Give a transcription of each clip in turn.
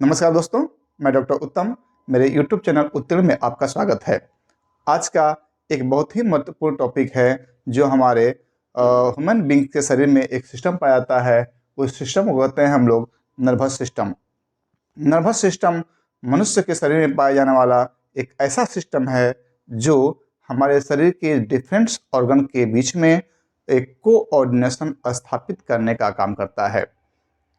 नमस्कार दोस्तों, मैं डॉक्टर उत्तम। मेरे यूट्यूब चैनल उत्तीर्ण में आपका स्वागत है। आज का एक बहुत ही महत्वपूर्ण टॉपिक है जो हमारे ह्यूमन बींग के शरीर में एक सिस्टम पाया जाता है। उस सिस्टम को कहते हैं हम लोग नर्वस सिस्टम। नर्वस सिस्टम मनुष्य के शरीर में पाया जाने वाला एक ऐसा सिस्टम है जो हमारे शरीर के डिफरेंट ऑर्गन के बीच में एक कोऑर्डिनेशन स्थापित करने का काम करता है।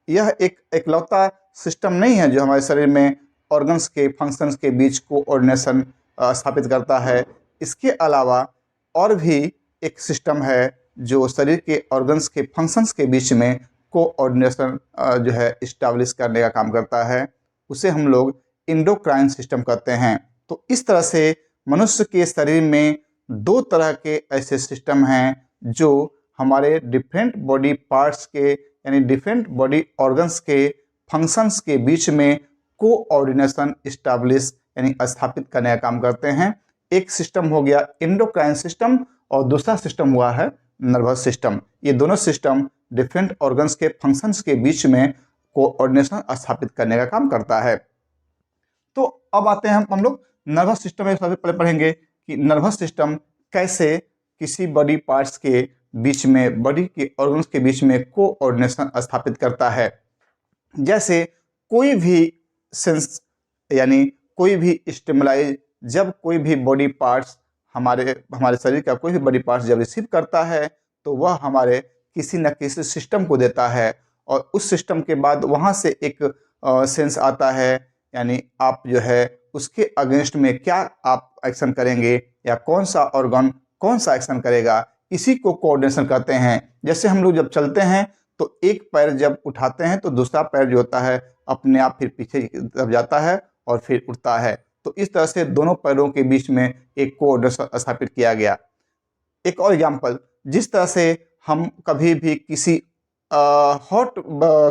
यह एक एकलौता सिस्टम नहीं है जो हमारे शरीर में ऑर्गन्स के फंक्शंस के बीच कोऑर्डिनेशन स्थापित करता है। इसके अलावा और भी एक सिस्टम है जो शरीर के ऑर्गन्स के फंक्शंस के बीच में कोऑर्डिनेशन जो है इस्टेब्लिश करने का काम करता है। उसे हम लोग एंडोक्राइन सिस्टम कहते हैं। तो इस तरह से मनुष्य के शरीर में दो तरह के ऐसे सिस्टम हैं जो हमारे डिफरेंट बॉडी पार्ट्स के यानी डिफरेंट बॉडी ऑर्गन्स के फंक्शंस के बीच में कोऑर्डिनेशन इस्टेब्लिश यानी स्थापित करने का काम करते हैं। एक सिस्टम हो गया एंडोक्राइन सिस्टम और दूसरा सिस्टम हुआ है नर्वस सिस्टम। ये दोनों सिस्टम डिफरेंट ऑर्गन्स के फंक्शंस के बीच में कोऑर्डिनेशन स्थापित करने का काम करता है। तो अब आते हैं हम लोग नर्वस सिस्टम में सबसे पहले पढ़ेंगे कि नर्वस सिस्टम कैसे किसी बॉडी पार्ट्स के बीच में, बॉडी के ऑर्गन्स के बीच में कोऑर्डिनेशन स्थापित करता है। जैसे कोई भी सेंस यानी कोई भी स्टिमुलाई, जब कोई भी बॉडी पार्ट्स हमारे शरीर का कोई भी बॉडी पार्ट्स जब रिसीव करता है तो वह हमारे किसी न किसी सिस्टम को देता है और उस सिस्टम के बाद वहाँ से एक सेंस आता है, यानी आप जो है उसके अगेंस्ट में क्या आप एक्शन करेंगे या कौन सा ऑर्गन कौन सा एक्शन करेगा, इसी को कोऑर्डिनेशन कहते हैं। जैसे हम लोग जब चलते हैं तो एक पैर जब उठाते हैं तो दूसरा पैर जो होता है अपने आप फिर पीछे की तरफ जाता है और फिर उठता है। तो इस तरह से दोनों पैरों के बीच में एक कोऑर्डिनेशन स्थापित किया गया। एक और एग्जांपल, जिस तरह से हम कभी भी किसी हॉट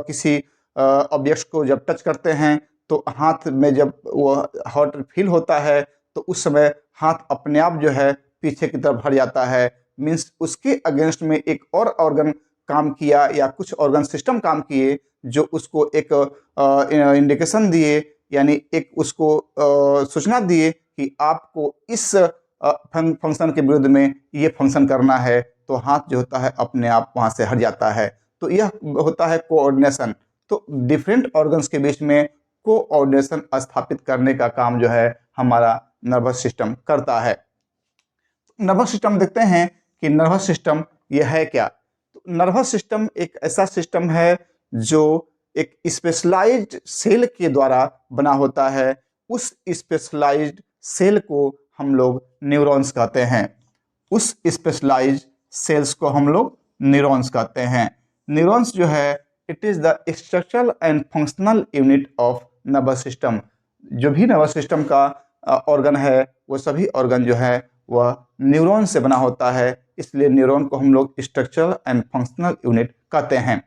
किसी ऑब्जेक्ट को जब टच करते हैं तो हाथ में जब वो हॉट फील होता है तो उस समय हाथ अपने आप जो है पीछे की तरफ हट जाता है। मीन्स उसके अगेंस्ट में एक और ऑर्गन काम किया या कुछ ऑर्गन सिस्टम काम किए जो उसको एक इंडिकेशन दिए, यानी एक उसको सूचना दिए कि आपको इस फंक्शन के विरुद्ध में ये फंक्शन करना है, तो हाथ जो होता है अपने आप वहाँ से हट जाता है। तो यह होता है कोऑर्डिनेशन। तो डिफरेंट ऑर्गन्स के बीच में कोऑर्डिनेशन स्थापित करने का काम जो है हमारा नर्वस सिस्टम करता है। नर्वस सिस्टम देखते हैं कि नर्वस सिस्टम यह है क्या। तो नर्वस सिस्टम एक ऐसा सिस्टम है जो एक स्पेशलाइज्ड सेल के द्वारा बना होता है। उस स्पेशलाइज्ड सेल को हम लोग न्यूरॉन्स कहते हैं। उस स्पेशलाइज्ड सेल्स को हम लोग न्यूरॉन्स कहते हैं। न्यूरॉन्स जो है it is the structural and functional unit of nervous system. जो भी नर्वस सिस्टम का ऑर्गन है वो सभी ऑर्गन जो है वह न्यूरॉन से बना होता है, इसलिए न्यूरॉन को हम लोग स्ट्रक्चरल एंड फंक्शनल यूनिट कहते हैं।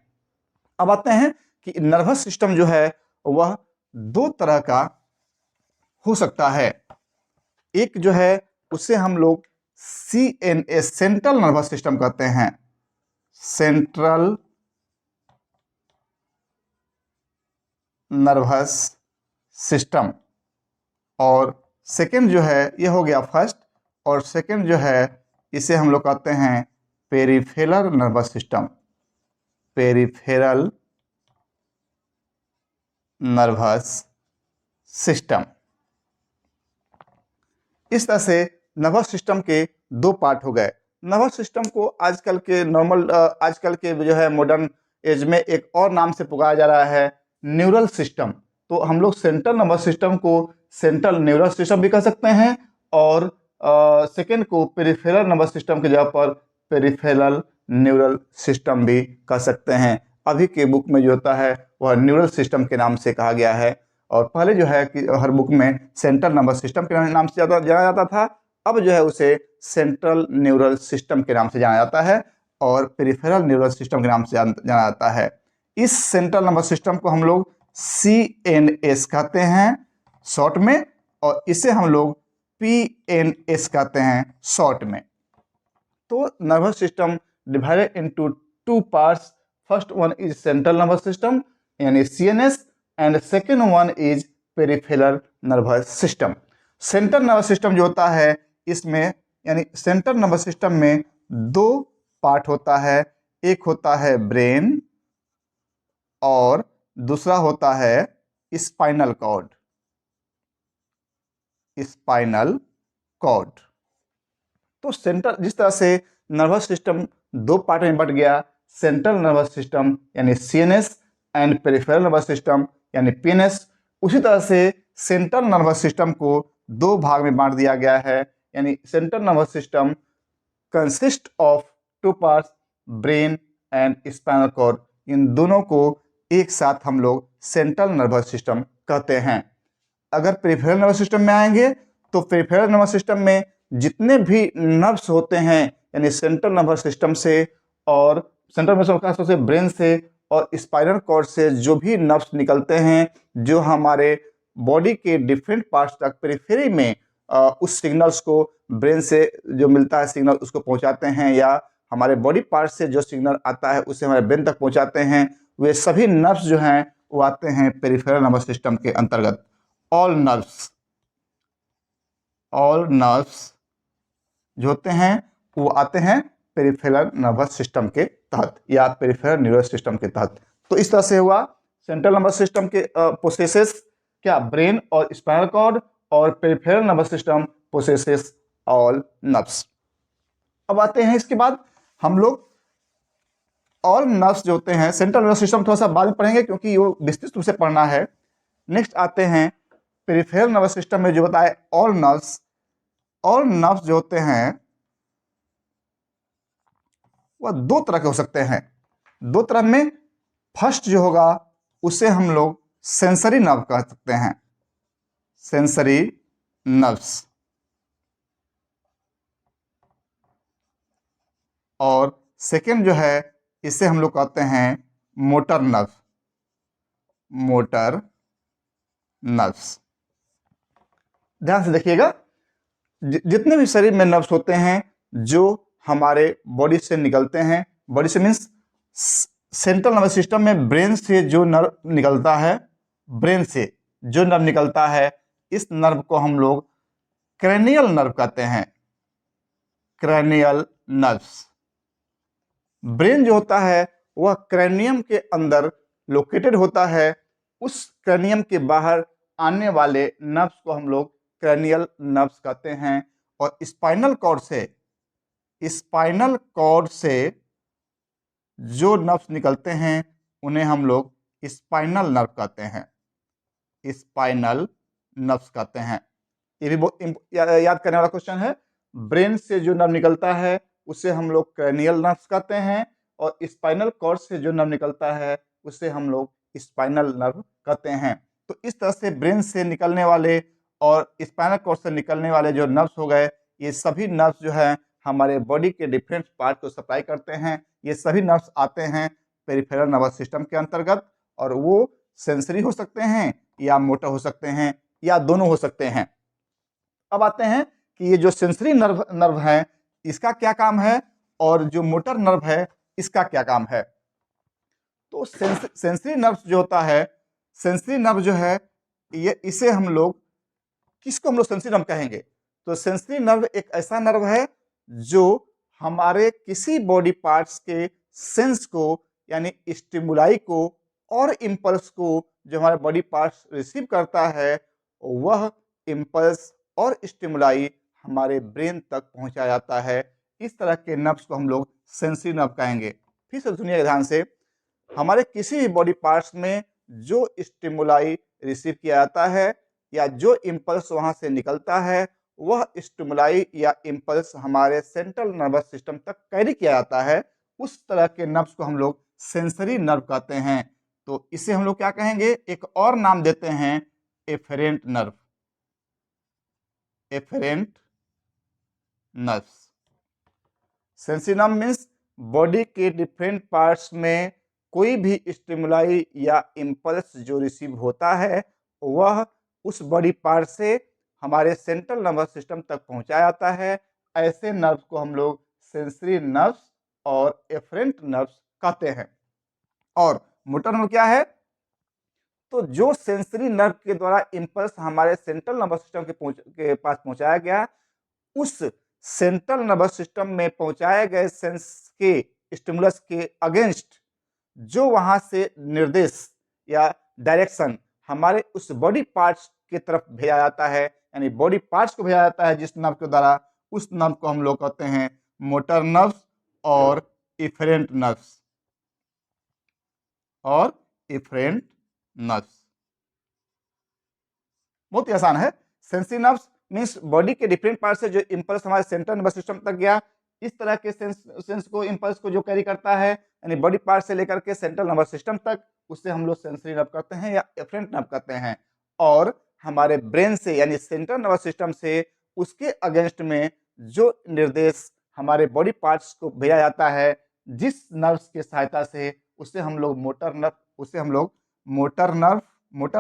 अब आते हैं कि नर्वस सिस्टम जो है वह दो तरह का हो सकता है। एक जो है उसे हम लोग CNS सेंट्रल नर्वस सिस्टम कहते हैं, सेंट्रल नर्वस सिस्टम। और सेकंड जो है ये हो गया फर्स्ट, और सेकंड जो है इसे हम लोग कहते हैं peripheral nervous system, peripheral nervous system. इस तरह से नर्वस सिस्टम के दो पार्ट हो गए। नर्वस सिस्टम को आजकल के जो है मॉडर्न एज में एक और नाम से पुकारा जा रहा है, न्यूरल सिस्टम। तो हम लोग सेंट्रल नर्वस सिस्टम को सेंट्रल न्यूरल सिस्टम भी कह सकते हैं और सेकेंड को पेरिफेरल नर्वस सिस्टम की जगह पर पेरिफेरल न्यूरल सिस्टम भी कह सकते हैं। अभी के बुक में जो होता है वह न्यूरल सिस्टम के नाम से कहा गया है और पहले जो है कि हर बुक में सेंट्रल नर्वस सिस्टम के नाम से जाना जाता था। अब जो है उसे सेंट्रल न्यूरल सिस्टम के नाम से जाना जाता है और पेरिफेरल न्यूरल सिस्टम के नाम से जाना जाता है। इस सेंट्रल नर्वस सिस्टम को हम लोग CNS कहते हैं शॉर्ट में, और इसे हम लोग PNS कहते हैं शॉर्ट में। तो nervous system divided into two parts. First one is central nervous system यानी CNS, and second one is peripheral nervous system. Central nervous system जो होता है इसमें, यानी सेंट्रल नर्वस सिस्टम में दो पार्ट होता है, एक होता है ब्रेन और दूसरा होता है स्पाइनल कॉर्ड। Spinal cord. तो सेंट्रल, जिस तरह से नर्वस सिस्टम दो पार्ट में बट गया, सेंट्रल नर्वस सिस्टम यानी CNS and peripheral nervous system यानी पीएनएस, उसी तरह से सेंट्रल नर्वस सिस्टम को दो भाग में बांट दिया गया है। यानी central nervous system consist of two parts, brain and spinal cord. इन दोनों को एक साथ हम लोग सेंट्रल नर्वस सिस्टम कहते हैं। अगर पेरिफेरल नर्वस सिस्टम में आएंगे तो पेरिफेरल नर्वस सिस्टम में जितने भी नर्व्स होते हैं, यानी सेंट्रल नर्वस सिस्टम से और सेंट्रल नर्वस सिस्टम से, ब्रेन से और स्पाइनल कॉर्ड से जो भी नर्व्स निकलते हैं, जो हमारे बॉडी के डिफरेंट पार्ट्स तक पेरिफेरी में उस सिग्नल्स को ब्रेन से जो मिलता है सिग्नल उसको पहुंचाते हैं, या हमारे बॉडी पार्ट से जो सिग्नल आता है उसे हमारे ब्रेन तक पहुंचाते हैं, वे सभी नर्व्स जो हैं वो आते हैं पेरिफेरल नर्वस सिस्टम के अंतर्गत। ऑल नर्व्स जो होते हैं वो आते हैं पेरिफेरल नर्वस सिस्टम के तहत या पेरिफेरल नर्वस सिस्टम के तहत। तो इस तरह से हुआ सेंट्रल नर्वस सिस्टम के पोसेसेस क्या, ब्रेन और स्पाइनल कॉर्ड, और peripheral nervous system possesses all nerves. अब आते हैं इसके बाद हम लोग ऑल नर्व्स जो होते हैं, सेंट्रल नर्वस सिस्टम थोड़ा सा बाद में पढ़ेंगे क्योंकि वो विस्तृत रूप से पढ़ना है। नेक्स्ट आते हैं पेरिफेरल नर्वस सिस्टम में जो बताए ऑल नर्व्स। ऑल नर्व्स जो होते हैं वह दो तरह के हो सकते हैं। दो तरह में फर्स्ट जो होगा उसे हम लोग सेंसरी नर्व कह सकते हैं, सेंसरी नर्व्स। और सेकेंड जो है इसे हम लोग कहते हैं मोटर नर्व, मोटर नर्व्स। ध्यान से देखिएगा, जितने भी शरीर में नर्व्स होते हैं जो हमारे बॉडी से निकलते हैं, बॉडी से मीन्स सेंट्रल नर्वस सिस्टम में ब्रेन से जो नर्व निकलता है, ब्रेन से जो नर्व निकलता है, इस नर्व को हम लोग क्रैनियल नर्व कहते हैं, क्रैनियल नर्व्स। ब्रेन जो होता है वह क्रैनियम के अंदर लोकेटेड होता है, उस क्रैनियम के बाहर आने वाले नर्व्स को हम लोग क्रैनियल नर्व्स कहते हैं। और स्पाइनल कॉर्ड से जो नर्व्स निकलते हैं उन्हें हम लोग स्पाइनल नर्व कहते हैं, स्पाइनल नर्व्स कहते हैं। ये भी बहुत याद करने वाला क्वेश्चन है। ब्रेन से जो नर्व निकलता है उसे हम लोग क्रैनियल नर्व्स कहते हैं, और स्पाइनल कॉर्ड से जो नर्व निकलता है उसे हम लोग स्पाइनल नर्व कहते हैं। तो इस तरह से ब्रेन से निकलने वाले और स्पाइनल कॉर्ड से निकलने वाले जो नर्व्स हो गए, ये सभी नर्व्स जो है हमारे बॉडी के डिफरेंट पार्ट को सप्लाई करते हैं। ये सभी नर्व्स आते हैं पेरिफेरल नर्वस सिस्टम के अंतर्गत, और वो सेंसरी हो सकते हैं या मोटर हो सकते हैं या दोनों हो सकते हैं। अब आते हैं कि ये जो सेंसरी नर्व है इसका क्या काम है, और जो मोटर नर्व है इसका क्या काम है। तो सेंसरी नर्व जो होता है, सेंसरी नर्व जो है ये, इसे हम लोग, किसको हम लोग सेंसरी नर्व कहेंगे, तो सेंसरी नर्व एक ऐसा नर्व है जो हमारे किसी बॉडी पार्ट्स के सेंस को, यानी स्टिमुलाई को और इंपल्स को जो हमारे बॉडी पार्ट्स रिसीव करता है, वह इंपल्स और स्टिमुलाई हमारे ब्रेन तक पहुंचाया जाता है। इस तरह के नर्व्स को हम लोग सेंसरी नर्व कहेंगे। फिर से सुनिए ध्यान से, हमारे किसी भी बॉडी पार्ट्स में जो स्टिमुलाई रिसीव किया जाता है या जो इंपल्स वहां से निकलता है, वह स्टिमुलाई या इंपल्स हमारे सेंट्रल नर्वस सिस्टम तक कैरी किया जाता है, उस तरह के नर्व्स को हम लोग सेंसरी नर्व कहते हैं। तो इसे हम लोग क्या कहेंगे, एक और नाम देते हैं efferent nerve, efferent nerves. Sensory nerve means body के डिफरेंट पार्ट्स में कोई भी स्टिमुलाई या इंपल्स जो रिसीव होता है वह उस बॉडी पार्ट से हमारे सेंट्रल नर्वस सिस्टम तक पहुंचाया जाता है। ऐसे नर्व्स को हम लोग सेंसरी नर्व्स और एफरेंट नर्व्स कहते हैं। और मोटर नर्व क्या है, तो जो सेंसरी नर्व के द्वारा इंपल्स हमारे सेंट्रल नर्वस सिस्टम के पास पहुंचाया गया, उस सेंट्रल नर्वस सिस्टम में पहुंचाए गए सेंस के स्टिमुलस के अगेंस्ट जो वहां से निर्देश या डायरेक्शन हमारे उस बॉडी पार्ट्स की तरफ भेजा जाता है, यानी बॉडी पार्ट्स को भेजा जाता है जिस नर्व के द्वारा, उस नर्व को हम लोग कहते हैं मोटर नर्व्स और इफरेंट नर्व्स बहुत ही आसान है। सेंसरी नर्व्स मीन्स बॉडी के डिफरेंट पार्ट से जो इंपल्स हमारे सेंट्रल नर्वस सिस्टम तक गया, इस तरह के सेंस को इंपल्स को जो कैरी करता है, यानी बॉडी पार्ट से लेकर के सेंट्रल नर्वस सिस्टम तक, उससे हम लोग सेंसरी नर्व कहते हैं या एफरेंट नर्व कहते हैं। और हमारे ब्रेन से यानी सेंट्रल नर्वस सिस्टम से उसके अगेंस्ट में जो निर्देश हमारे बॉडी पार्ट्स को भेजा जाता है जिस नर्व्स की सहायता से, उसे हम लोग मोटर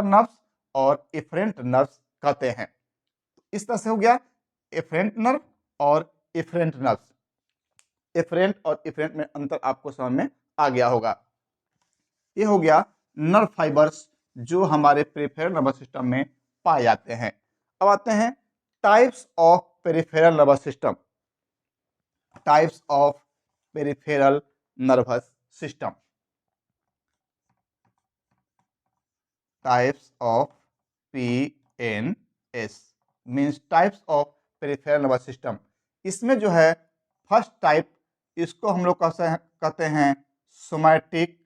नर्व्स और इफरेंट नर्व्स कहते हैं। इस तरह से हो गया एफरेंट नर्व और इफरेंट नर्व्स। एफरेंट और इफरेंट में अंतर आपको समझ में आ गया होगा। ये हो गया नर्व फाइबर्स जो हमारे पेरिफेरल नर्वस सिस्टम में पाए जाते हैं। अब आते हैं types of peripheral nervous system. Types of peripheral nervous system. Types of PNS means types of peripheral nervous system. इसमें जो है फर्स्ट टाइप, इसको हम लोग कहते हैं सोमैटिक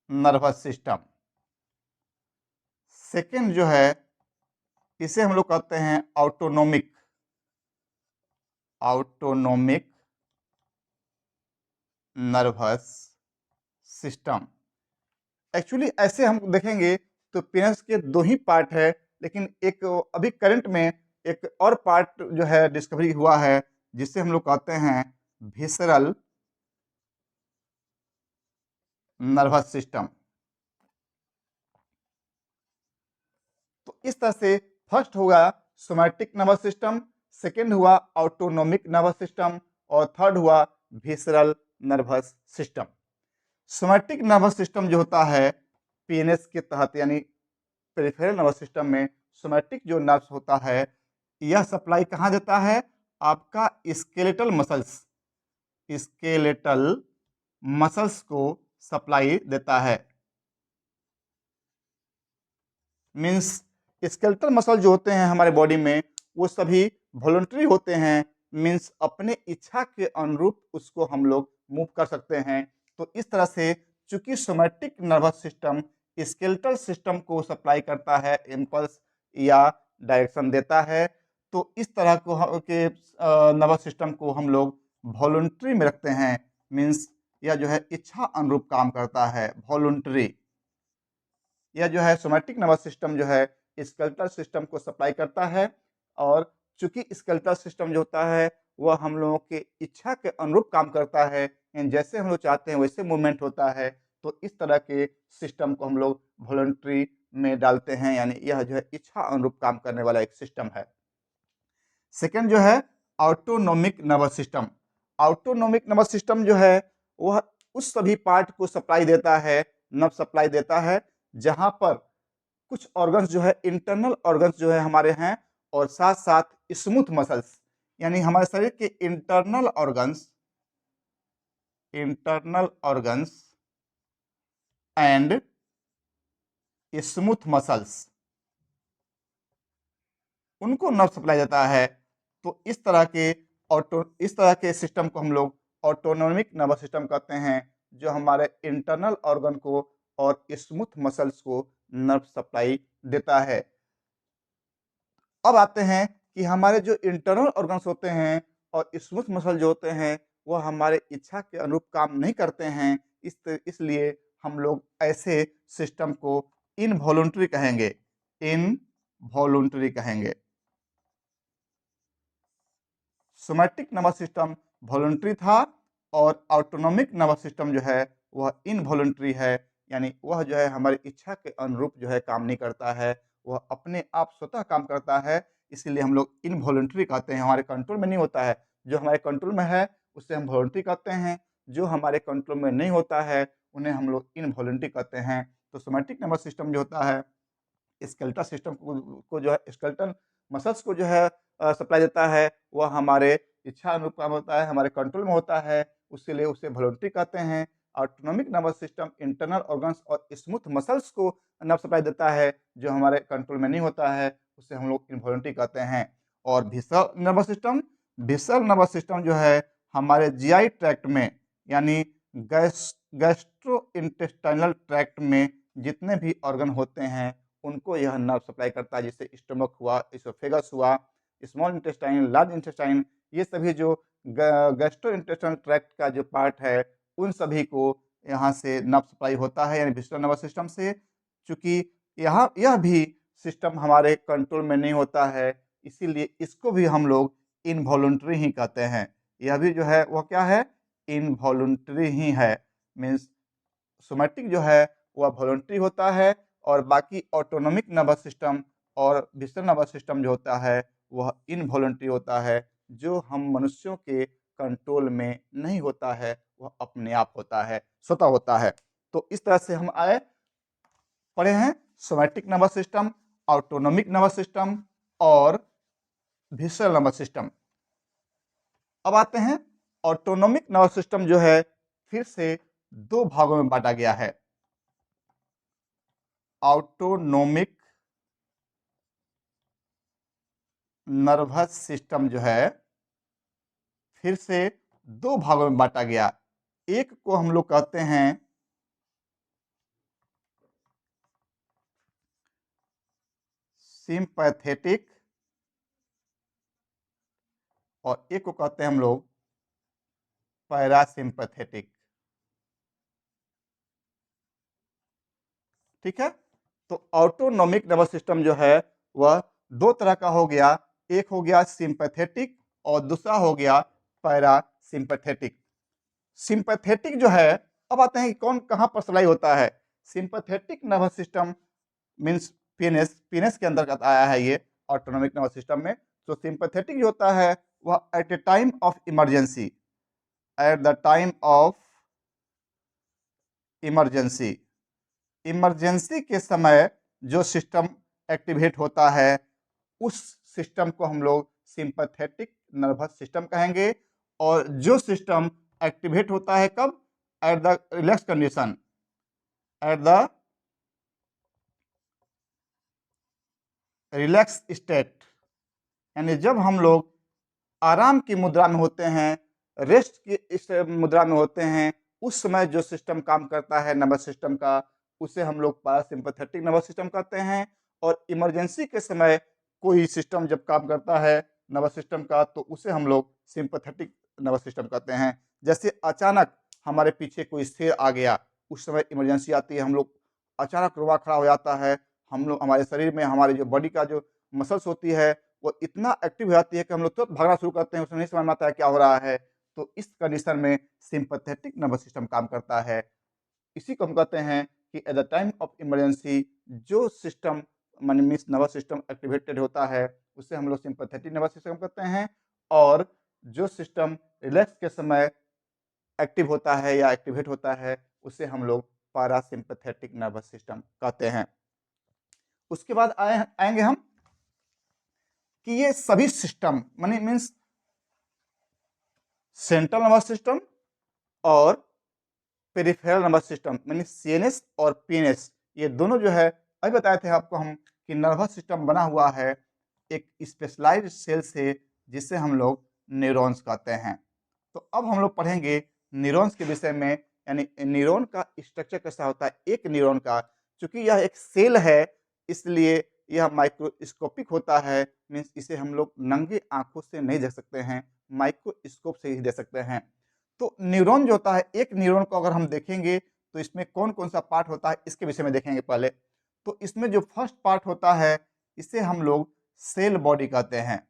नर्वस सिस्टम। सेकेंड जो है इसे हम लोग कहते हैं ऑटोनोमिक नर्वस सिस्टम। एक्चुअली ऐसे हम देखेंगे तो पेनिस के दो ही पार्ट है, लेकिन एक अभी करंट में एक और पार्ट जो है डिस्कवरी हुआ है जिसे हम लोग कहते हैं विसरल नर्वस सिस्टम। तो इस तरह से फर्स्ट होगा सोमैटिक नर्वस सिस्टम, सेकेंड हुआ ऑटोनोमिक नर्वस सिस्टम और थर्ड हुआ visceral nervous system. Somatic nervous system जो होता है पीएनएस के तहत, यानी पेरिफेरल नर्वस सिस्टम में सोमैटिक जो नर्व्स होता है, यह सप्लाई कहाँ देता है? आपका स्केलेटल मसल्स को सप्लाई देता है। मीन्स स्केलेटल मसल जो होते हैं हमारे बॉडी में वो सभी वॉलंटरी होते हैं, मीन्स अपने इच्छा के अनुरूप उसको हम लोग मूव कर सकते हैं। तो इस तरह से चूंकि somatic nervous system skeletal system को सप्लाई करता है, इम्पल्स या डायरेक्शन देता है, तो इस तरह के नर्वस सिस्टम को हम लोग वॉलंटरी में रखते हैं। मीन्स यह जो है इच्छा अनुरूप काम करता है, वॉलंटरी। यह जो है सोमैटिक नर्वस सिस्टम जो है स्केलेटल सिस्टम को सप्लाई करता है, और चूंकि स्केलेटल सिस्टम जो होता है वह हम लोगों के इच्छा के अनुरूप काम करता है, जैसे हम लोग चाहते हैं वैसे मूवमेंट होता है। तो इस तरह के सिस्टम को हम लोग वॉलंटरी में डालते हैं, यानी यह जो है इच्छा अनुरूप काम करने वाला एक सिस्टम है। सेकेंड जो है autonomic nervous system. Autonomic nervous system जो है वह उस सभी पार्ट को सप्लाई देता है, नर्व सप्लाई देता है, जहां पर कुछ ऑर्गन्स जो है इंटरनल ऑर्गन्स जो है हमारे हैं, और साथ साथ स्मूथ मसल्स, यानी हमारे शरीर के internal organs and smooth muscles, उनको नर्व सप्लाई देता है। तो इस तरह के सिस्टम को हम लोग ऑटोनोमिक नर्वस सिस्टम कहते हैं, जो हमारे इंटरनल ऑर्गन को और स्मूथ मसल्स को नर्व सप्लाई देता है। अब आते हैं कि हमारे जो इंटरनल ऑर्गन्स होते हैं और स्मूथ मसल जो होते हैं वह हमारे इच्छा के अनुरूप काम नहीं करते हैं, इसलिए हम लोग ऐसे सिस्टम को इनवॉलंटरी कहेंगे। सोमैटिक नर्वस सिस्टम वॉलंटरी था और ऑटोनोमिक नर्वस सिस्टम जो है वह इनवॉलंटरी है, यानी वह जो है हमारी इच्छा के अनुरूप जो है काम नहीं करता है, वह अपने आप स्वतः काम करता है। इसीलिए हम लोग इनवॉलंटरी कहते हैं, हमारे कंट्रोल में नहीं होता है। जो हमारे कंट्रोल में है उसे हम वॉलंटरी कहते हैं, जो हमारे कंट्रोल में नहीं होता है उन्हें हम लोग इनवॉलेंट्री कहते हैं। तो सोमैटिक नर्वस सिस्टम जो होता है स्केलेटल सिस्टम को जो है स्केलेटल मसल्स को जो है सप्लाई देता है, वह हमारे इच्छा अनुरूप काम होता है, हमारे कंट्रोल में होता है, उसके लिए उसे वॉलंटरी कहते हैं। Autonomic nervous system internal organs और स्मूथ मसल्स को नर्व सप्लाई देता है, जो हमारे कंट्रोल में नहीं होता है, उसे हम लोग इनवॉलंटरी कहते हैं। और विसरल नर्वस सिस्टम जो है हमारे जीआई ट्रैक्ट में यानी गैस्ट्रो इंटेस्टाइनल ट्रैक्ट में जितने भी ऑर्गन होते हैं उनको यह नर्व सप्लाई करता है, जैसे स्टमक हुआ, इसोफेगस हुआ, स्मॉल इंटेस्टाइन, लार्ज इंटेस्टाइन, ये सभी जो गैस्ट्रो इंटेस्टाइनल ट्रैक्ट का जो पार्ट है उन सभी को यहाँ से नर्व सप्लाई होता है, यानी विसरल नर्वस सिस्टम से। चूंकि यहाँ यह भी सिस्टम हमारे कंट्रोल में नहीं होता है, इसीलिए इसको भी हम लोग इनवॉलंटरी ही कहते हैं। यह भी जो है वह क्या है, इनवॉलंटरी ही है। मीन्स सोमैटिक जो है वह वॉलंटरी होता है और बाकी ऑटोनॉमिक नर्वस सिस्टम और विसरल नर्वस सिस्टम जो होता है वह इनवॉलंटरी होता है, जो हम मनुष्यों के कंट्रोल में नहीं होता है, वह अपने आप होता है, स्वतः होता है। तो इस तरह से हम पढ़े हैं somatic nervous system, autonomic nervous system और विसरल नर्वस सिस्टम। अब आते हैं ऑटोनॉमिक नर्वस सिस्टम जो है फिर से दो भागों में बांटा गया है। ऑटोनोमिक नर्वस सिस्टम जो है फिर से दो भागों में बांटा गया। एक को हम लोग कहते हैं सिंपैथेटिक और एक को कहते हैं हम लोग पैरासिम्पैथेटिक। ठीक है, तो ऑटोनॉमिक नर्वस सिस्टम जो है वह दो तरह का हो गया, एक हो गया सिंपैथेटिक और दूसरा हो गया पैरासिम्पैथेटिक। सिंपैथेटिक जो है, अब आते हैं कि कौन कहां पर सप्लाई होता है। Sympathetic nervous system means PNS के अंतर्गत आया है ये ऑटोनॉमिक नर्वस सिस्टम में। तो सिंपैथेटिक जो होता है वह at a time of emergency, at the time of emergency, emergency के समय जो सिस्टम एक्टिवेट होता है उस सिस्टम को हम लोग सिंपैथेटिक नर्वस सिस्टम कहेंगे। और जो सिस्टम एक्टिवेट होता है कब, at the relax condition, at the relax state, यानी जब हम लोग आराम की मुद्रा में होते हैं, रेस्ट की इस मुद्रा में होते हैं, उस समय जो सिस्टम काम करता है नर्वस सिस्टम का, उसे हम लोग पैरासिम्पैथेटिक नर्वस सिस्टम कहते हैं। और इमरजेंसी के समय कोई सिस्टम जब काम करता है नर्वस सिस्टम का, तो उसे हम लोग सिंपैथेटिक नर्वस सिस्टम कहते हैं। जैसे अचानक हमारे पीछे कोई शेर आ गया, उस समय इमरजेंसी आती है, हम लोग अचानक रुआ खड़ा हो जाता है, हम लोग हमारे शरीर में हमारे जो बॉडी का जो मसल्स होती है वो इतना एक्टिव हो जाती है कि हम लोग तुरंत भागना शुरू करते हैं, उसमें नहीं समझ में आता है क्या हो रहा है। तो इस कंडीशन में सिंपैथेटिक नर्वस सिस्टम काम करता है। इसी को हम कहते हैं कि at the time of emergency जो system means nervous system activated होता है उसे हम लोग सिंपैथेटिक नर्वस सिस्टम कहते हैं। और जो सिस्टम रिलैक्स के समय एक्टिव होता है या एक्टिवेट होता है उसे हम लोग पैरासिम्पैथेटिक नर्वस सिस्टम कहते हैं। उसके बाद आएंगे हम कि ये सभी सिस्टम मानी मीन्स सेंट्रल नर्वस सिस्टम और पेरिफेरल नर्वस सिस्टम मानी सीएनएस और पीएनएस, ये दोनों जो है अभी बताए थे आपको हम कि नर्वस सिस्टम बना हुआ है एक स्पेशलाइज्ड सेल से, जिसे हम लोग न्यूरॉन्स कहते हैं। तो अब हम लोग पढ़ेंगे न्यूरॉन्स के विषय में, यानी न्यूरॉन का स्ट्रक्चर कैसा होता है। एक न्यूरॉन का, चूंकि यह एक सेल है इसलिए यह माइक्रोस्कोपिक होता है, मीन्स इसे हम लोग नंगे आंखों से नहीं देख सकते हैं, माइक्रोस्कोप से ही देख सकते हैं। तो न्यूरॉन जो होता है, एक न्यूरॉन को अगर हम देखेंगे तो इसमें कौन कौन सा पार्ट होता है इसके विषय में देखेंगे पहले। तो इसमें जो फर्स्ट पार्ट होता है इसे हम लोग सेल बॉडी कहते हैं।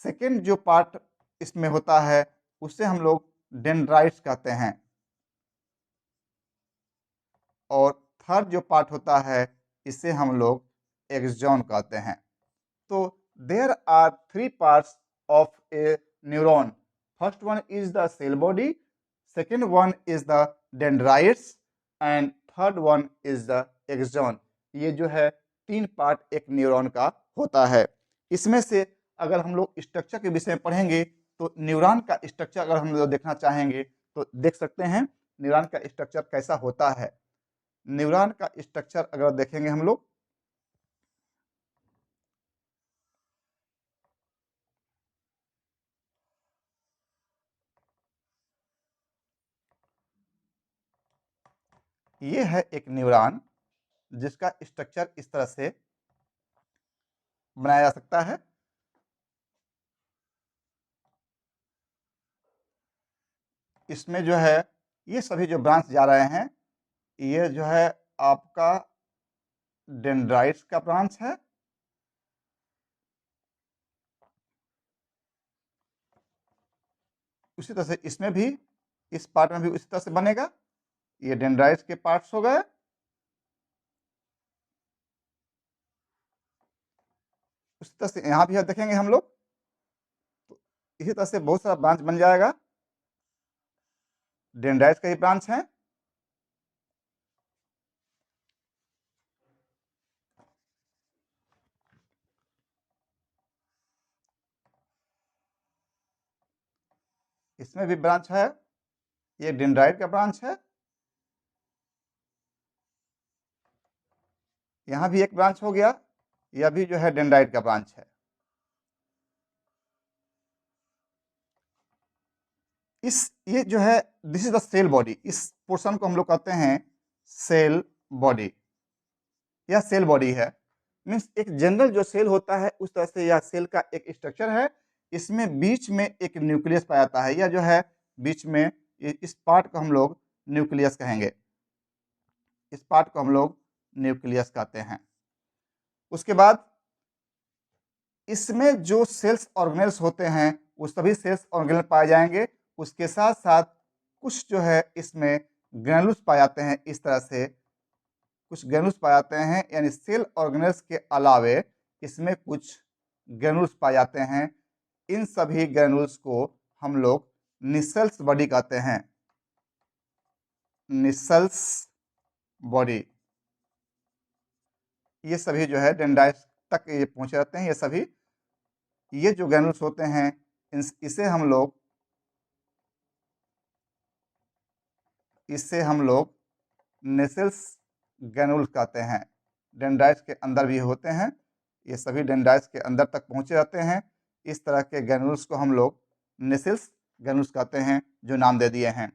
सेकेंड जो पार्ट इसमें होता है उसे हम लोग डेंड्राइट्स कहते हैं। और थर्ड जो पार्ट होता है इसे हम लोग एक्सॉन कहते हैं। तो there are three parts of a neuron. First one is the cell body, second one is the dendrites and third one is the axon. ये जो है 3 पार्ट एक न्यूरॉन का होता है। इसमें से अगर हम लोग स्ट्रक्चर के विषय में पढ़ेंगे तो न्यूरॉन का स्ट्रक्चर अगर हम लोग देखना चाहेंगे तो देख सकते हैं न्यूरॉन का स्ट्रक्चर कैसा होता है। न्यूरॉन का स्ट्रक्चर अगर देखेंगे हम लोग, ये है एक न्यूरॉन जिसका स्ट्रक्चर इस तरह से बनाया जा सकता है। इसमें जो है ये सभी जो ब्रांच जा रहे हैं, ये जो है आपका डेंड्राइट्स का ब्रांच है। उसी तरह से इसमें भी, इस पार्ट में भी उसी तरह से बनेगा। ये डेंड्राइट्स के पार्ट्स हो गए। उसी तरह से यहाँ भी देखेंगे हम लोग तो इसी तरह से बहुत सारा ब्रांच बन जाएगा। डेंड्राइट्स का ही ब्रांच है। इसमें भी ब्रांच है। ये डेंड्राइट का ब्रांच है। यहाँ भी एक ब्रांच हो गया। यह भी जो है डेंड्राइट का ब्रांच है। ये जो है this is the cell body. इस पोर्शन को हम लोग कहते हैं सेल बॉडी। यह सेल बॉडी है। मीन्स एक जनरल जो सेल होता है उस तरह से यह सेल का एक स्ट्रक्चर है। इसमें बीच में एक न्यूक्लियस पाया जाता है। यह जो है बीच में इस पार्ट को हम लोग न्यूक्लियस कहेंगे। इस पार्ट को हम लोग न्यूक्लियस कहते हैं। उसके बाद इसमें जो सेल्स ऑर्गेनेल्स होते हैं वो सभी सेल्स ऑर्गेनेल पाए जाएंगे। उसके साथ साथ कुछ जो है इसमें ग्रैनुल्स पाए जाते हैं। इस तरह से कुछ ग्रैनुल्स पाए जाते हैं, यानी सेल ऑर्गेनेल्स के अलावे इसमें कुछ ग्रैनुल्स पाए जाते हैं। इन सभी ग्रैनुल्स को हम लोग निसेल्स बॉडी कहते हैं। निसेल्स बॉडी। ये सभी जो है डेंड्राइट्स तक ये पहुंचे रहते हैं। ये सभी ये जो ग्रैनुल्स होते हैं इसे हम लोग नेसेल्स ग्रैनुल्स कहते हैं। डेंड्राइट्स के अंदर भी होते हैं। ये सभी डेंड्राइट्स के अंदर तक पहुंचे रहते हैं। इस तरह के ग्रैनुल्स को हम लोग नेसेल्स ग्रैनुल्स कहते हैं, जो नाम दे दिए हैं।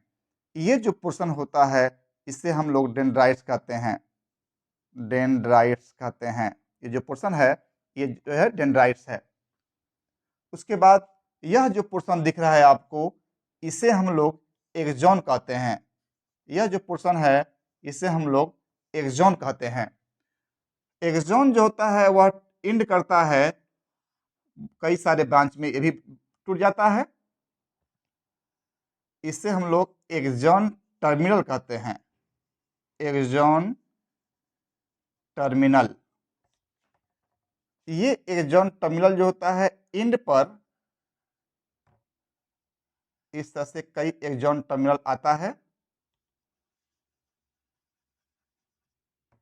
ये जो पोर्शन होता है इसे हम लोग डेंड्राइट्स कहते हैं। डेंड्राइट्स कहते हैं। ये जो पोर्शन है ये जो है डेंड्राइट्स है। उसके बाद यह जो पोर्शन दिख रहा है आपको, इसे हम लोग एक्सॉन कहते हैं। यह जो पोर्शन है इसे हम लोग एक्सॉन कहते हैं। एक्सॉन जो होता है वह इंड करता है कई सारे ब्रांच में, ये भी टूट जाता है। इसे हम लोग एक्सॉन टर्मिनल कहते हैं। Axon terminal. ये एक्सॉन टर्मिनल जो होता है इंड पर इस तरह से कई एक्सॉन टर्मिनल आता है।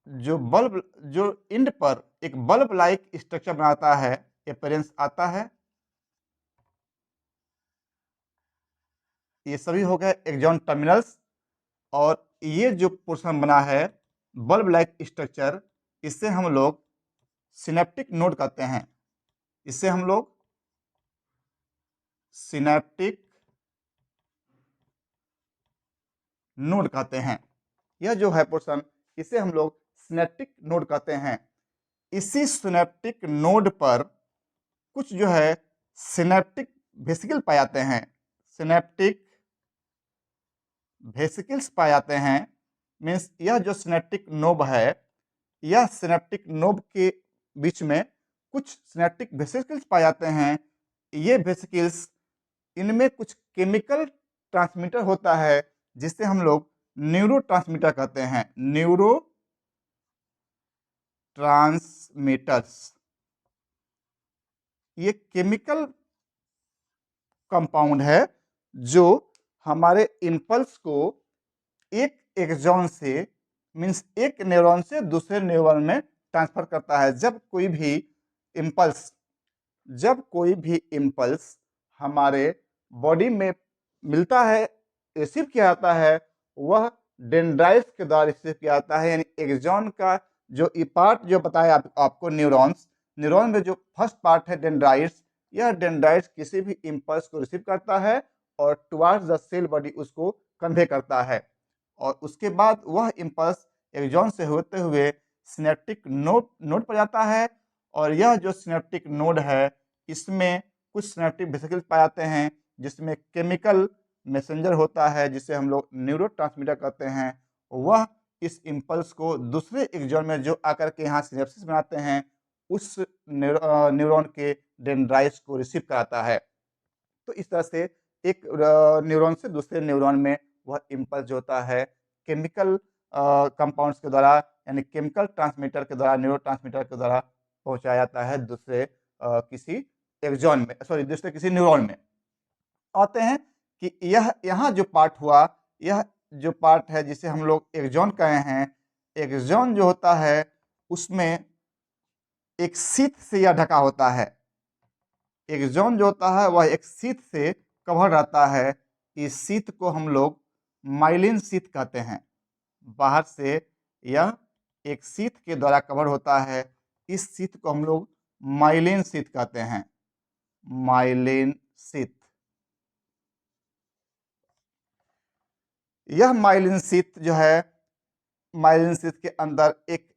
जो इंड पर एक बल्ब लाइक स्ट्रक्चर बनाता है, अपीयरेंस आता है। ये सभी हो गए एक्सॉन टर्मिनल्स। और ये जो पोर्शन बना है बल्ब लाइक स्ट्रक्चर, इसे हम लोग सिनेप्टिक नोड कहते हैं। इसे हम लोग सिनेप्टिक नोड कहते हैं। यह जो है पोर्शन इसे हम लोग सिनेप्टिक नोड कहते हैं। इसी सिनेप्टिक नोड पर कुछ जो है सिनेप्टिक वेसिकल पाए जाते हैं। सिनेप्टिक वेसिकल्स पाए जाते हैं। मीन्स यह जो सिनेप्टिक नोब है, यह सिनेप्टिक नोब के बीच में कुछ सिनेप्टिक वेसिकल्स पाए जाते हैं। ये वेसिकल्स, इनमें कुछ केमिकल ट्रांसमीटर होता है जिसे हम लोग न्यूरोट्रांसमीटर कहते हैं। Neuro transmitters. ये केमिकल कंपाउंड है जो हमारे इम्पल्स को एक एक्सॉन से मीन्स एक न्यूरॉन से दूसरे न्यूरॉन में ट्रांसफर करता है। जब कोई भी इम्पल्स हमारे बॉडी में मिलता है, रिसीव किया जाता है, वह डेंड्राइट्स के द्वारा रिसीव किया जाता है। यानी एक्सॉन का जो पार्ट जो बताया आपको न्यूरॉन में जो फर्स्ट पार्ट है डेंड्राइट्स, यह डेंड्राइट्स किसी भी इम्पल्स को रिसीव करता है और टुवार्ड्स द सेल बॉडी उसको कन्वे करता है। और उसके बाद वह इम्पल्स एक्सॉन से होते हुए सिनेप्टिक नोड पर जाता है। और यह जो सिनेप्टिक नोड है, इसमें कुछ सिनेप्टिक वेसिकल्स पाए जाते हैं, जिसमें केमिकल मैसेंजर होता है, जिसे हम लोग न्यूरोट्रांसमीटर कहते हैं। वह इस इम्पल्स को दूसरे एक्सॉन में जो आकर के यहाँ सिनेप्सिस बनाते हैं, उस न्यूरॉन के डेंड्राइट्स को रिसीव कराता है। तो इस तरह से एक न्यूरॉन से दूसरे न्यूरॉन में वह इम्पल्स जो होता है केमिकल कंपाउंड्स के द्वारा, यानी केमिकल ट्रांसमीटर के द्वारा, न्यूरोट्रांसमीटर के द्वारा पहुंचाया जाता है दूसरे किसी एक्सॉन में, दूसरे किसी न्यूरॉन में। आते हैं कि यह यहाँ जो पार्ट हुआ, यह जो पार्ट है जिसे हम लोग एक्सॉन कहे हैं, एक्सॉन जो होता है उसमें एक शीथ से यह ढका होता है। एक्सॉन जो होता है वह एक शीथ से कवर रहता है। इस शीथ को हम लोग माइलिन शीथ कहते हैं। बाहर से यह एक शीथ के द्वारा कवर होता है। इस शीथ को हम लोग माइलिन शीथ कहते हैं। Myelin sheath. यह माइलिन शीथ जो है, माइलिन शीथ के अंदर एक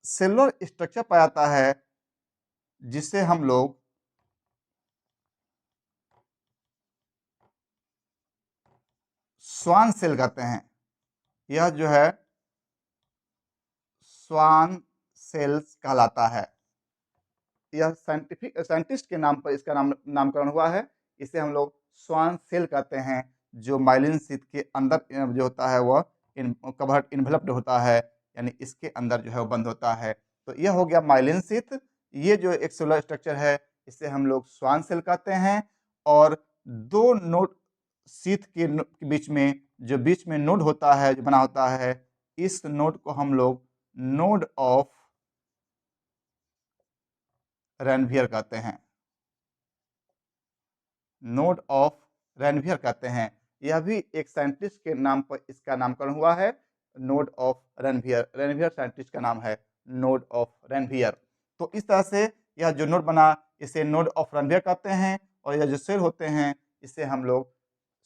सेलुलर स्ट्रक्चर पाया जाता है, जिसे हम लोग स्वान सेल कहते हैं। यह जो है स्वान सेल्स कहलाता है। यह साइंटिस्ट के नाम पर इसका नामकरण हुआ है। इसे हम लोग स्वान सेल कहते हैं, जो माइलिन शीथ के अंदर जो होता है वह कवर्ड इन्वेलप्ड होता है, यानी इसके अंदर जो है वो बंद होता है। तो यह हो गया माइलिन शीथ। ये जो एक सेलुलर स्ट्रक्चर है, इसे हम लोग स्वान सेल कहते हैं। और दो नोड शीथ के बीच में नोड होता है, जो बना होता है, इस नोड को हम लोग नोड ऑफ रेनवियर कहते हैं। नोड ऑफ रेनवियर कहते हैं। यह भी एक साइंटिस्ट के नाम पर इसका नामकरण हुआ है, node of Ranvier. Ranvier scientist का नाम है, नोड ऑफ रेनवियर। तो इस तरह से यह जो नोड बना, इसे नोड ऑफ रेनवियर कहते हैं। और यह जो सेल होते हैं, इसे हम लोग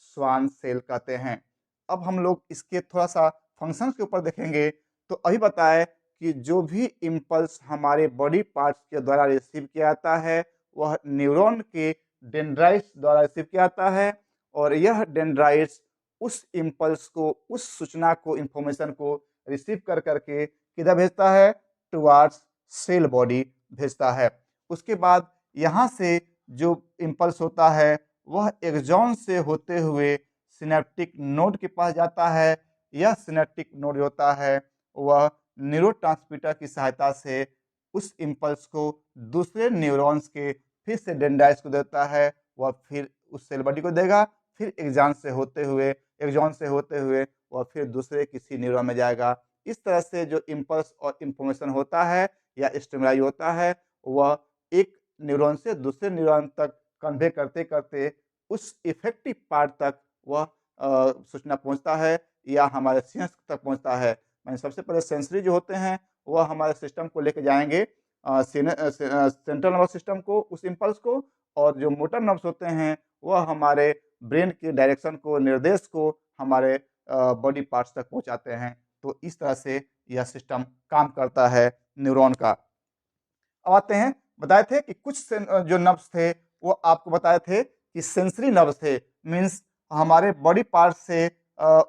स्वान सेल कहते हैं। अब हम लोग इसके थोड़ा सा फंक्शंस के ऊपर देखेंगे। तो अभी बताए कि जो भी इम्पल्स हमारे बॉडी पार्ट्स के द्वारा रिसीव किया जाता है, वह न्यूरॉन के डेंड्राइट्स द्वारा रिसीव किया जाता है। और यह डेंड्राइट्स उस इम्पल्स को, उस सूचना को, इंफॉर्मेशन को रिसीव कर करके किधर भेजता है? टुवार्ड्स सेल बॉडी भेजता है। उसके बाद यहाँ से जो इम्पल्स होता है, वह एक्सॉन से होते हुए सिनेप्टिक नोड के पास जाता है। यह सिनेप्टिक नोड होता है, वह न्यूरोट्रांसमीटर की सहायता से उस इम्पल्स को दूसरे न्यूरॉन्स के फिर से डेंड्राइट्स को देता है। वह फिर उस सेल बॉडी को देगा, फिर एक्सॉन से होते हुए वह फिर दूसरे किसी न्यूरॉन में जाएगा। इस तरह से जो इम्पल्स और इंफॉर्मेशन होता है या स्टिमुलाई होता है, वह एक न्यूरॉन से दूसरे न्यूरॉन तक कन्वे करते करते उस इफेक्टिव पार्ट तक वह सूचना पहुंचता है या हमारे सेंस तक पहुंचता है। मैंने सबसे पहले सेंसरी जो होते हैं, वह हमारे सिस्टम को लेके जाएंगे सेंट्रल नर्वस सिस्टम को, उस इम्पल्स को। और जो मोटर नर्व्स होते हैं, वह हमारे ब्रेन के डायरेक्शन को, निर्देश को हमारे बॉडी पार्ट्स तक पहुंचाते हैं। तो इस तरह से यह सिस्टम काम करता है न्यूरॉन का। अब आते हैं, बताए थे कि कुछ जो नर्व्स थे, वो आपको बताए थे कि सेंसरी नर्व्स थे। मीन्स हमारे बॉडी पार्ट से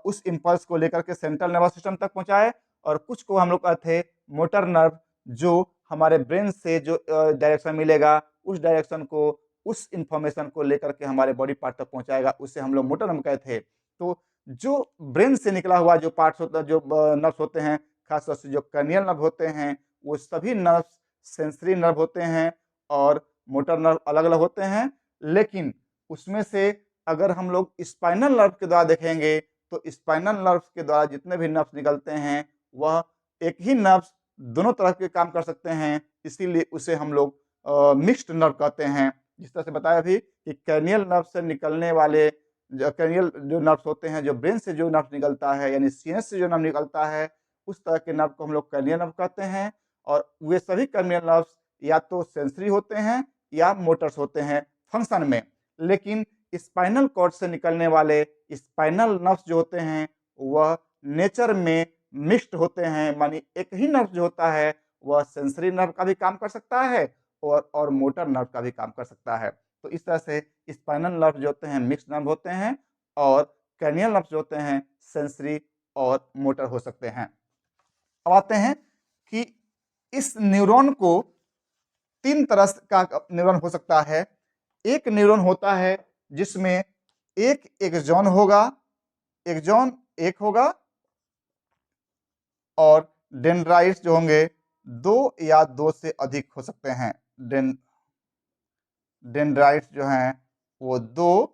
उस इम्पल्स को लेकर के सेंट्रल नर्वस सिस्टम तक पहुंचाए। और कुछ को हम लोग कहते थे मोटर नर्व, जो हमारे ब्रेन से जो डायरेक्शन मिलेगा, उस डायरेक्शन को, उस इंफॉर्मेशन को लेकर के हमारे बॉडी पार्ट तक पहुंचाएगा, उसे हम लोग मोटर नर्व कहते थे। तो जो ब्रेन से निकला हुआ जो पार्ट्स होता है, जो नर्व्स होते हैं, खासतौर से जो कर्नियल नर्व होते हैं, वो सभी नर्व्स सेंसरी नर्व होते हैं। और मोटर नर्व अलग अलग होते हैं, लेकिन उसमें से अगर हम लोग स्पाइनल नर्व के द्वारा देखेंगे तो स्पाइनल नर्व के द्वारा जितने भी नर्व्स निकलते हैं वह एक ही नर्व दोनों तरह के काम कर सकते हैं, इसीलिए उसे हम लोग मिक्स्ड नर्व कहते हैं। जिस तरह से बताया अभी कि कैनियल नर्व से निकलने वाले कैनियल जो नर्व्स होते हैं, जो ब्रेन से जो नर्व निकलता है यानी सीएनएस से जो नर्व निकलता है, उस तरह के नर्व को हम लोग कैनियल नर्व कहते हैं। और वे सभी कैनियल नर्व्स या तो सेंसरी होते हैं या मोटर्स होते हैं फंक्शन में। लेकिन स्पाइनल कॉर्ड से निकलने वाले स्पाइनल नर्व्स जो होते हैं वह नेचर में मिक्स्ड होते हैं, मानी एक ही नर्व जो होता है वह सेंसरी नर्व का भी काम कर सकता है और मोटर नर्व का भी काम कर सकता है। तो इस तरह से स्पाइनल नर्व जो होते हैं मिक्स्ड नर्व होते हैं और कैनियल नर्व जो होते हैं सेंसरी और मोटर हो सकते हैं। अब आते हैं कि इस न्यूरॉन को 3 तरह का न्यूरॉन हो सकता है। एक न्यूरॉन होता है जिसमें एक एक्सॉन होगा, एक्सॉन एक होगा और डेंड्राइट्स जो होंगे 2 या 2 से अधिक हो सकते हैं। डेंड्राइट्स जो हैं वो 2,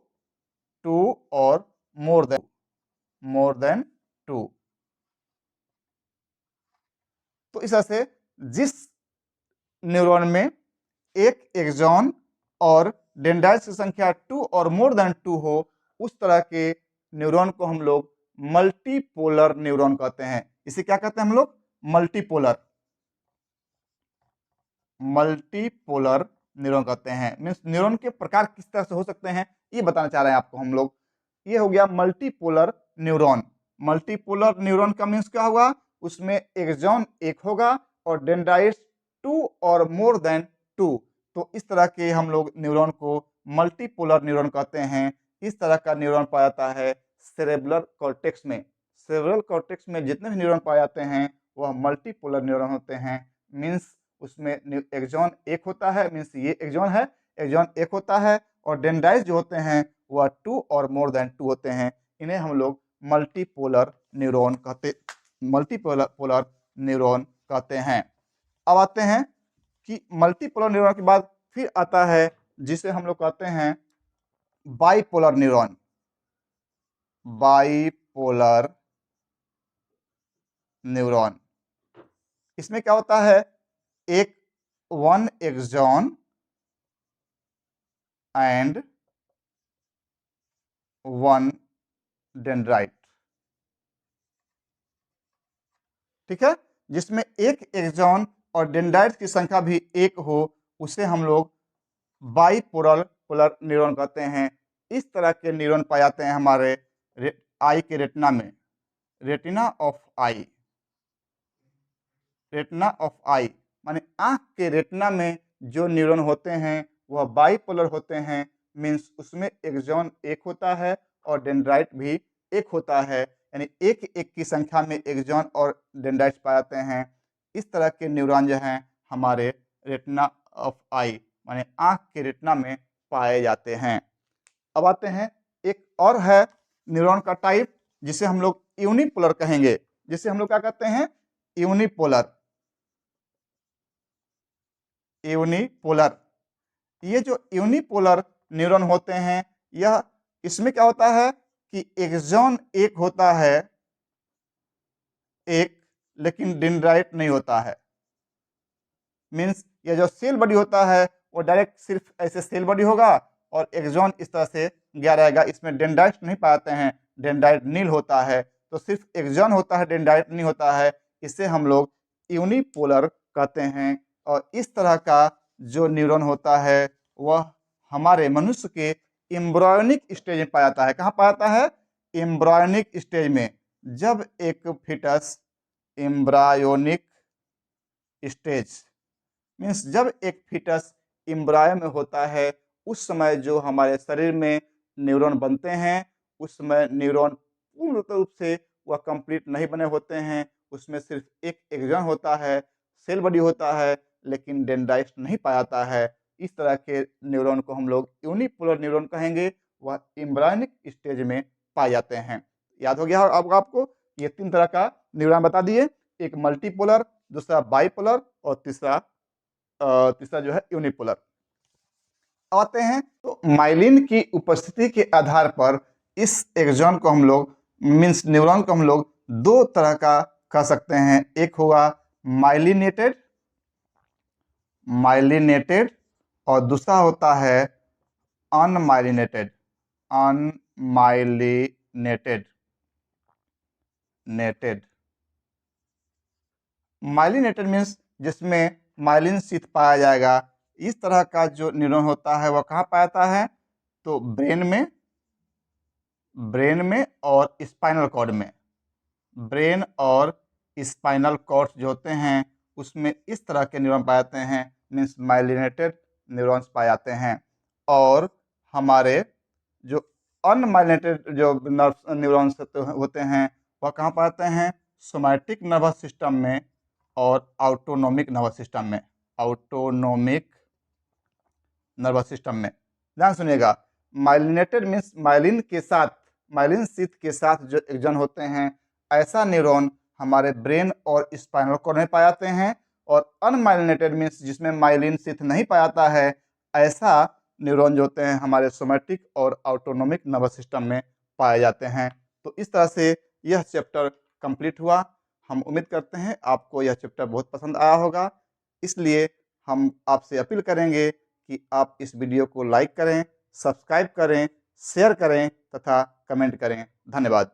2 और मोर देन 2। तो इस तरह से जिस न्यूरॉन में एक एक्सॉन और डेंड्राइट्स की संख्या 2 और मोर देन 2 हो, उस तरह के न्यूरॉन को हम लोग मल्टीपोलर न्यूरॉन कहते हैं। इसे क्या कहते हैं हम लोग? मल्टीपोलर न्यूरॉन कहते हैं। मीन्स न्यूरॉन के प्रकार किस तरह से हो सकते हैं ये बताना चाह रहे हैं आपको हम लोग। ये हो गया मल्टीपोलर न्यूरॉन। मल्टीपोलर न्यूरॉन का मीन्स क्या होगा? उसमें एक्सॉन एक होगा और डेंड्राइट्स 2 और मोर देन 2। तो इस तरह के हम लोग न्यूरॉन को मल्टीपोलर न्यूरॉन कहते हैं। इस तरह का न्यूरॉन पाया जाता है सेरेब्रल कॉर्टेक्स में। सेरेब्रल कॉर्टेक्स में जितने भी न्यूरॉन पाए जाते हैं वह मल्टीपोलर न्यूरॉन होते हैं। मीन्स उसमें एक्सॉन एक होता है, मीन्स ये एक्सॉन है, एक्सॉन एक होता है और डेंड्राइट्स जो होते हैं वह 2 और मोर देन 2 होते हैं। इन्हें हम लोग मल्टीपोलर न्यूरॉन कहते हैं। अब आते हैं कि मल्टीपोलर न्यूरॉन के बाद फिर आता है जिसे हम लोग कहते हैं बाइपोलर न्यूरॉन। बाइपोलर न्यूरॉन, इसमें क्या होता है? एक 1 एक्सॉन एंड 1 डेंड्राइट, ठीक है, जिसमें एक एक्सॉन और डेंड्राइट की संख्या भी एक हो, उसे हम लोग बाइपोलर न्यूरॉन कहते हैं। इस तरह के न्यूरॉन पाए जाते हैं हमारे आई के रेटिना में। Retina of eye, retina of eye माने आंख के रेटिना में जो न्यूरॉन होते हैं वह बाइपोलर होते हैं। मीन्स उसमें एक्सॉन एक होता है और डेंड्राइट भी एक होता है, यानी एक एक की संख्या में एक्सॉन और डेंड्राइट्स पाए जाते हैं। इस तरह के न्यूरॉन जो हैं हमारे रेटिना ऑफ आई माने आंख के रेटिना में पाए जाते हैं। अब आते हैं एक और है न्यूरॉन का टाइप जिसे हम लोग यूनिपोलर कहेंगे। जिसे हम लोग क्या कहते हैं? यूनिपोलर। यूनिपोलर, ये जो यूनिपोलर न्यूरॉन होते हैं यह इसमें क्या होता है कि एक्सॉन एक होता है एक, लेकिन डेंड्राइट नहीं होता है। मीन्स ये जो सेल बॉडी होता है वो डायरेक्ट सिर्फ ऐसे सेल बॉडी होगा और एक्सॉन इस तरह से गया रहेगा। इसमें डेंड्राइट नहीं पाते हैं, डेंड्राइट नील होता है। तो सिर्फ एक्सॉन होता है, डेंड्राइट नहीं होता है। इसे हम लोग यूनिपोलर कहते हैं। और इस तरह का जो न्यूरॉन होता है वह हमारे मनुष्य के एम्ब्रायोनिक स्टेज में पाया जाता है। कहाँ पाया जाता है? एम्ब्रायोनिक स्टेज में। जब एक फिटस एम्ब्रायोनिक स्टेज मीन्स जब एक फिटस एम्ब्रायो में होता है उस समय जो हमारे शरीर में न्यूरॉन बनते हैं उस समय न्यूरॉन पूर्ण रूप से वह कंप्लीट नहीं बने होते हैं। उसमें सिर्फ एक एक्सॉन होता है, सेल बॉडी होता है, लेकिन डेंड्राइट्स नहीं पाया जाता है। इस तरह के न्यूरॉन को हम लोग यूनिपोलर न्यूरॉन कहेंगे। वह एम्ब्रायोनिक स्टेज में पाए जाते हैं। याद हो गया अब आपको? ये 3 तरह का न्यूरॉन बता दिए, एक मल्टीपोलर, दूसरा बाइपोलर और तीसरा जो है यूनिपोलर। पाते हैं। तो माइलिन की उपस्थिति के आधार पर इस एक्सॉन को हम लोग मीन्स न्यूरॉन को हम लोग दो तरह का कह सकते हैं। एक होगा माइलिनेटेड और दूसरा होता है अनमाइलिनेटेड। माइलिनेटेड मीन्स जिसमें माइलिन शीथ पाया जाएगा। इस तरह का जो न्यूरॉन होता है वह कहाँ पाया जाता है? तो ब्रेन में और स्पाइनल कॉर्ड में। ब्रेन और स्पाइनल कॉर्ड जो होते हैं उसमें इस तरह के न्यूरॉन पाए जाते हैं, मीन्स माइलिनेटेड न्यूरॉन्स पाए जाते हैं। और हमारे जो अनमाइलिनेटेड जो न्यूरॉन्स होते हैं वह कहाँ पाए जाते हैं? सोमैटिक नर्वस सिस्टम में और ऑटोनोमिक नर्वस सिस्टम में। ध्यान सुनिएगा, माइलिनेटेड मीन्स माइलिन शीथ के साथ जो एक्सॉन होते हैं, ऐसा न्यूरॉन हमारे ब्रेन और स्पाइनल कॉर्ड में पाए जाते हैं। और अनमाइलिनेटेड मीन्स जिसमें माइलिन शीथ नहीं पाया जाता है, ऐसा न्यूरॉन जो होते हैं हमारे सोमैटिक और ऑटोनोमिक नर्वस सिस्टम में पाए जाते हैं। तो इस तरह से यह चैप्टर कंप्लीट हुआ। हम उम्मीद करते हैं आपको यह चैप्टर बहुत पसंद आया होगा। इसलिए हम आपसे अपील करेंगे कि आप इस वीडियो को लाइक करें, सब्सक्राइब करें, शेयर करें तथा कमेंट करें। धन्यवाद।